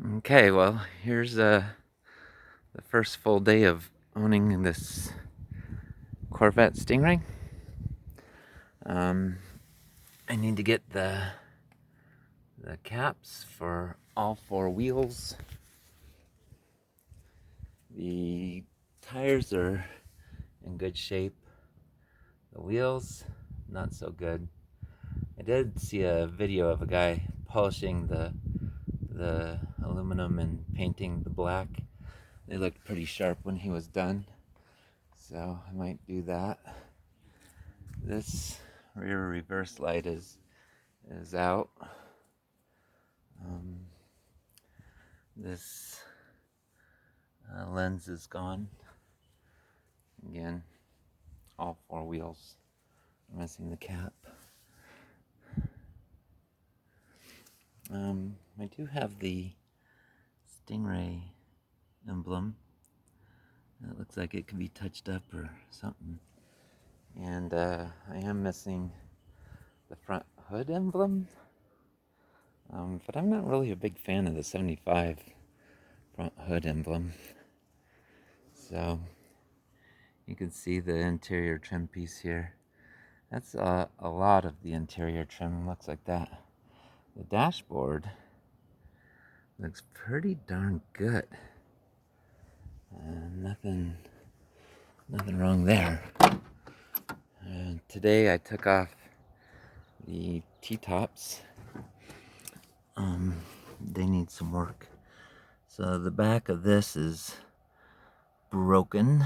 Okay, well, here's the first full day of owning this Corvette Stingray. Um, I need to get the caps for all four wheels. The tires are in good shape. The wheels, not so good. I did see a video of a guy polishing the aluminum and painting the black. They looked pretty sharp when he was done, so I might do that. This rear reverse light is out. Um, this lens is gone. Again, all four wheels are missing the cap. I do have the Stingray emblem. It looks like it can be touched up or something. And I am missing the front hood emblem. But I'm not really a big fan of the 75 front hood emblem. So you can see the interior trim piece here. That's a lot of the interior trim looks like that. The dashboard looks pretty darn good. Nothing wrong there. Today I took off the T-tops. They need some work. So the back of this is broken.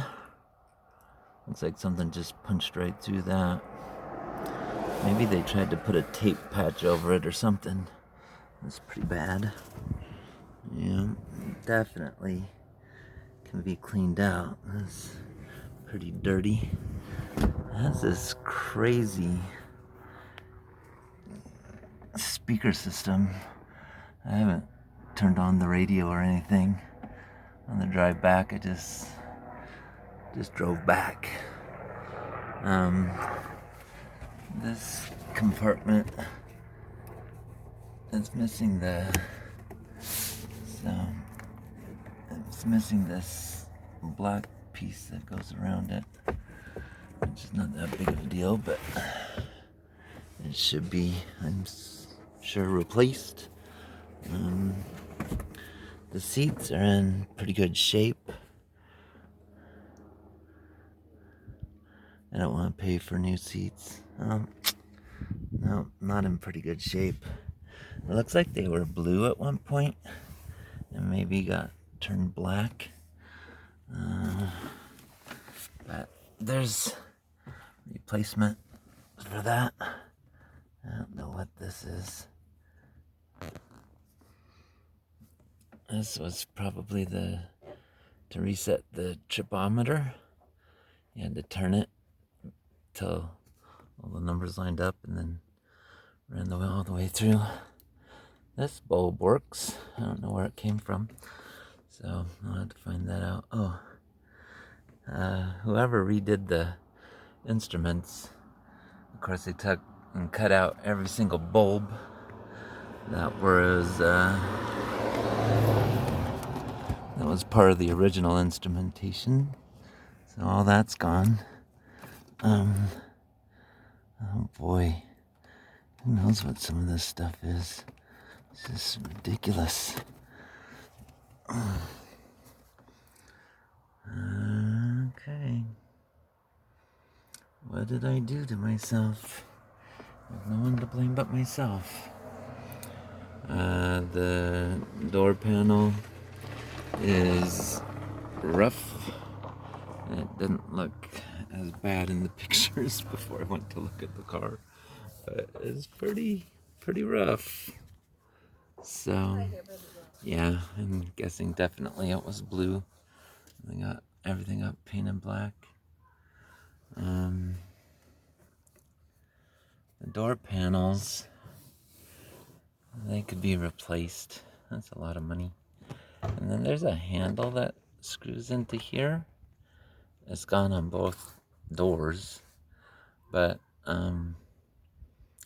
Looks like something just punched right through that. Maybe they tried to put a tape patch over it or something. That's pretty bad. Yeah, definitely can be cleaned out. That's pretty dirty. It has this crazy speaker system. I haven't turned on the radio or anything. On the drive back, I just drove back. This compartment is missing it's missing this black piece that goes around it, which is not that big of a deal, but it should be, I'm sure, replaced. The seats are in pretty good shape. I don't want to pay for new seats. No, not in pretty good shape. It looks like they were blue at one point and maybe got turned black. But there's replacement for that. I don't know what this is. This was probably to reset the tripometer. You had to turn it till all the numbers lined up and then ran all the way through. This bulb works. I don't know where it came from, so I'll have to find that out. Oh, whoever redid the instruments, of course they took and cut out every single bulb that was part of the original instrumentation. So all that's gone. Oh boy, who knows what some of this stuff is? It's just ridiculous. Okay. What did I do to myself? There's no one to blame but myself. The door panel is rough. It didn't look as bad in the pictures before I went to look at the car, but it's pretty rough. So yeah, I'm guessing definitely it was blue. They got everything up painted black. The door panels, they could be replaced. That's a lot of money. And then there's a handle that screws into here. It's gone on both doors, but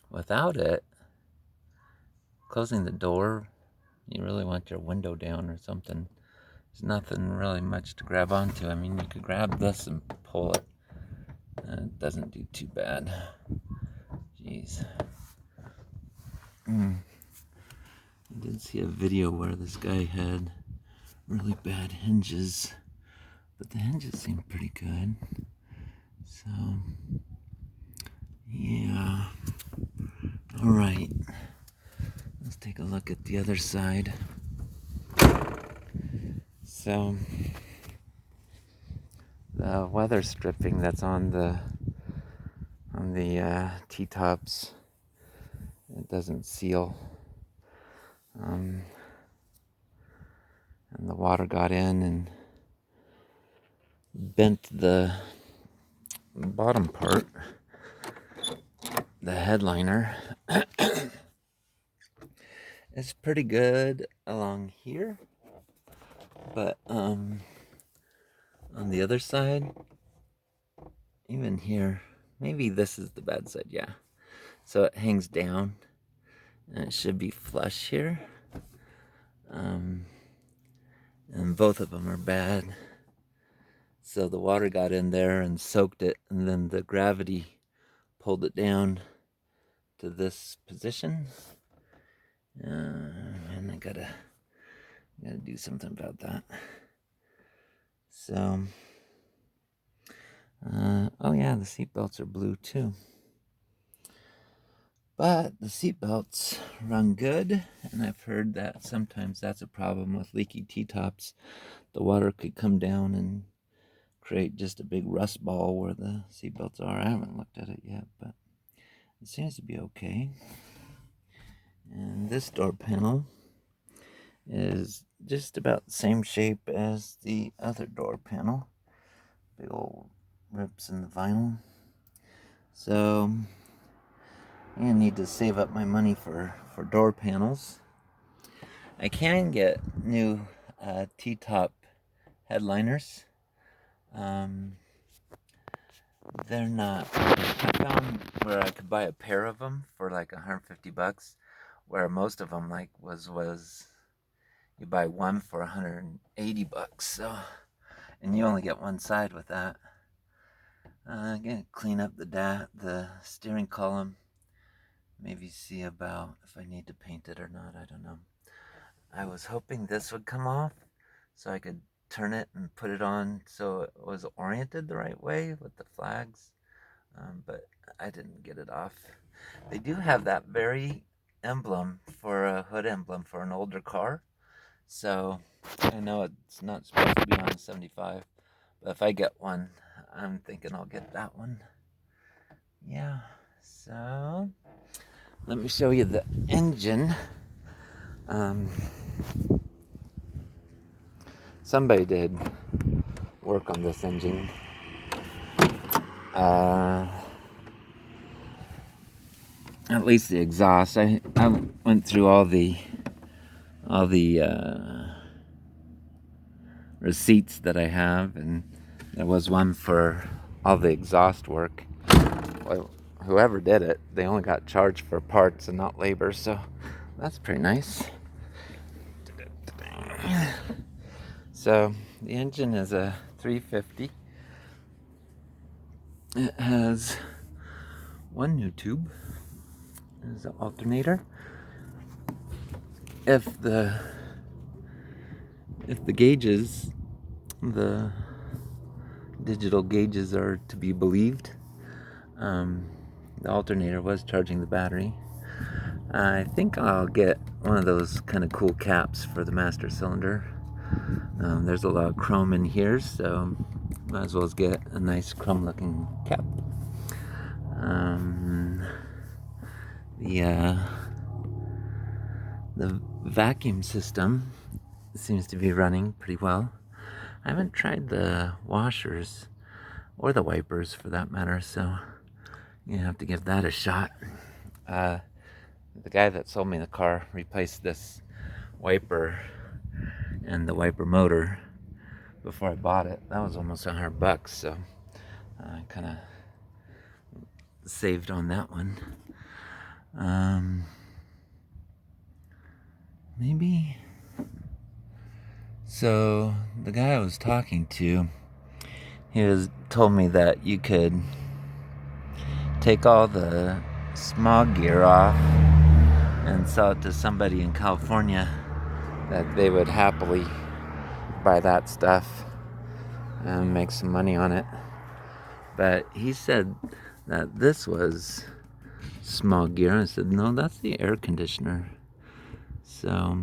without it, closing the door you really want your window down or something, there's nothing really much to grab onto. I mean, you could grab this and pull it. It doesn't do too bad. Jeez. I did see a video where this guy had really bad hinges, but the hinges seem pretty good. So, yeah. All right. Let's take a look at the other side. So, the weather stripping that's on the T-tops, it doesn't seal, and the water got in and bent the bottom part, the headliner. It's pretty good along here, but on the other side, even here, maybe this is the bad side, yeah. So it hangs down, and it should be flush here. And both of them are bad. So the water got in there and soaked it, and then the gravity pulled it down to this position. And I gotta do something about that. So, oh yeah, the seat belts are blue too. But the seat belts run good, and I've heard that sometimes that's a problem with leaky T-tops. The water could come down and create just a big rust ball where the seat belts are. I haven't looked at it yet, but it seems to be okay. And this door panel is just about the same shape as the other door panel. Big old rips in the vinyl. So I'm gonna need to save up my money for door panels. I can get new T-top headliners. They're not. I found where I could buy a pair of them for like $150, where most of them was you buy one for $180. So, and you only get one side with that. I'm gonna clean up the steering column. Maybe see about if I need to paint it or not. I don't know. I was hoping this would come off so I could turn it and put it on so it was oriented the right way with the flags, but I didn't get it off. They do have that very emblem for a hood emblem for an older car, so I know it's not supposed to be on a 75, but if I get one, I'm thinking I'll get that one. Yeah, so let me show you the engine. Somebody did work on this engine. At least the exhaust. I went through all the receipts that I have, and there was one for all the exhaust work. Well, whoever did it, they only got charged for parts and not labor, so that's pretty nice. So the engine is a 350. It has one new tube. There's an alternator. If the gauges, the digital gauges are to be believed, the alternator was charging the battery. I think I'll get one of those kind of cool caps for the master cylinder. There's a lot of chrome in here, so might as well get a nice chrome looking cap. The vacuum system seems to be running pretty well. I haven't tried the washers or the wipers for that matter, so you have to give that a shot. The guy that sold me the car replaced this wiper and the wiper motor before I bought it. That was almost $100, so I kind of saved on that one. maybe. So the guy I was talking to, told me that you could take all the smog gear off and sell it to somebody in California, that they would happily buy that stuff and make some money on it. But he said that this was smog gear. I said, no, that's the air conditioner. So, I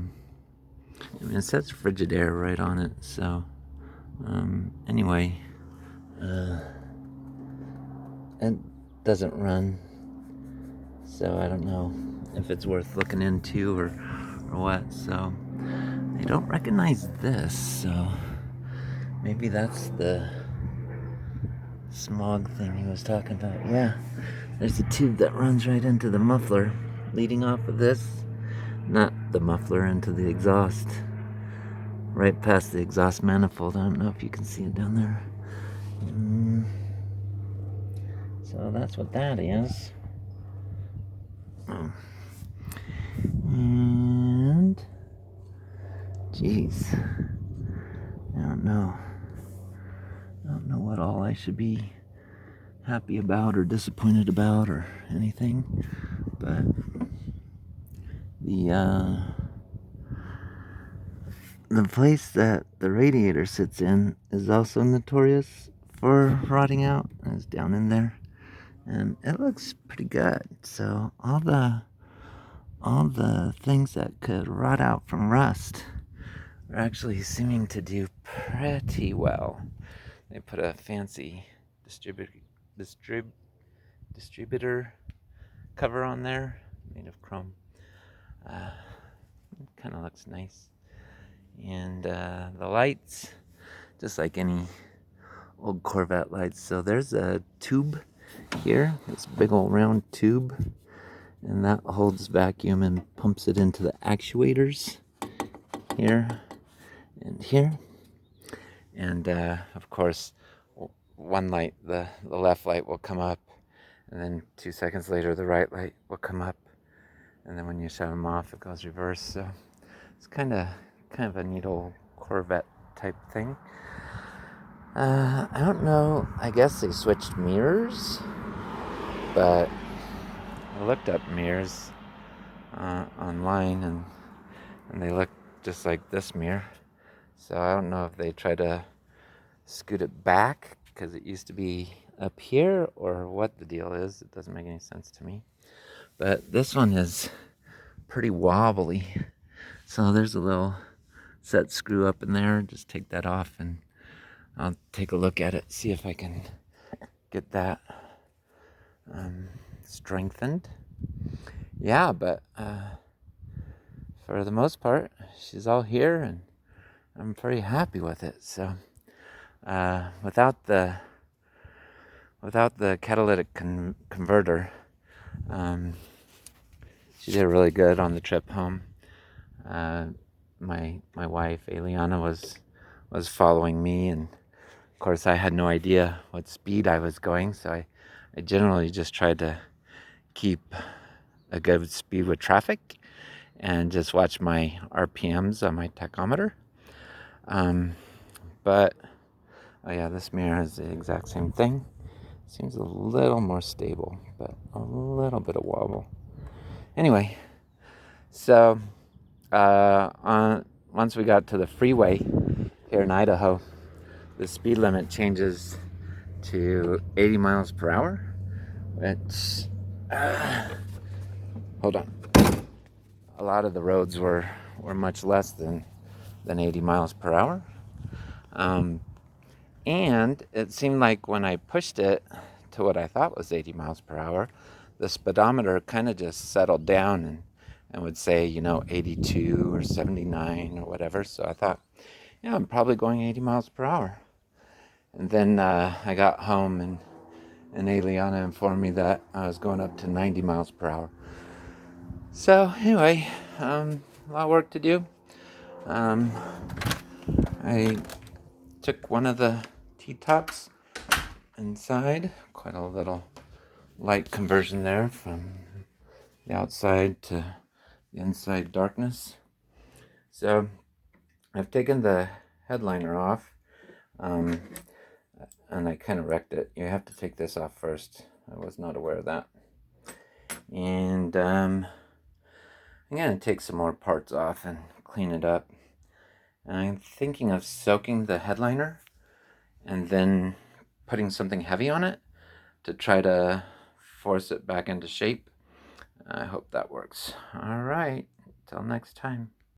mean, it says frigid air right on it. So, anyway, it doesn't run. So I don't know if it's worth looking into or what. So I don't recognize this. So maybe that's the smog thing he was talking about. Yeah, there's a tube that runs right into the muffler, leading off of this. Not the muffler, into the exhaust. Right past the exhaust manifold. I don't know if you can see it down there. So that's what that is. Oh. And jeez, I don't know. I don't know what all I should be happy about or disappointed about or anything, but the place that the radiator sits in is also notorious for rotting out. It's down in there, and it looks pretty good. So all the things that could rot out from rust are actually seeming to do pretty well. They put a fancy distributor cover on there, made of chrome. Kind of looks nice. And the lights, just like any old Corvette lights. So there's a tube here, this big old round tube, and that holds vacuum and pumps it into the actuators here and here. And of course, one light, the left light will come up, and then 2 seconds later the right light will come up, and then when you shut them off it goes reverse. So it's kind of a neat old Corvette type thing. I don't know, I guess they switched mirrors, but I looked up mirrors online, and they look just like this mirror. So I don't know if they try to scoot it back because it used to be up here, or what the deal is. It doesn't make any sense to me. But this one is pretty wobbly. So there's a little set screw up in there. Just take that off and I'll take a look at it, see if I can get that strengthened. Yeah, but for the most part, she's all here, and I'm pretty happy with it. So without the catalytic converter, she did really good on the trip home. My wife Eliana was following me, and of course I had no idea what speed I was going, so I generally just tried to keep a good speed with traffic and just watch my RPMs on my tachometer. But oh yeah, this mirror is the exact same thing. Seems a little more stable, but a little bit of wobble. Anyway, so once we got to the freeway here in Idaho, the speed limit changes to 80 miles per hour, which, hold on, a lot of the roads were much less than 80 miles per hour. And it seemed like when I pushed it to what I thought was 80 miles per hour, the speedometer kind of just settled down and would say, 82 or 79 or whatever. So I thought, yeah, I'm probably going 80 miles per hour. And then I got home, and Eliana informed me that I was going up to 90 miles per hour. So anyway, a lot of work to do. I took one of the T-tops inside, quite a little light conversion there from the outside to the inside darkness. So I've taken the headliner off, and I kind of wrecked it. You have to take this off first. I was not aware of that. And I'm going to take some more parts off and clean it up. And I'm thinking of soaking the headliner and then putting something heavy on it to try to force it back into shape. I hope that works. All right, till next time.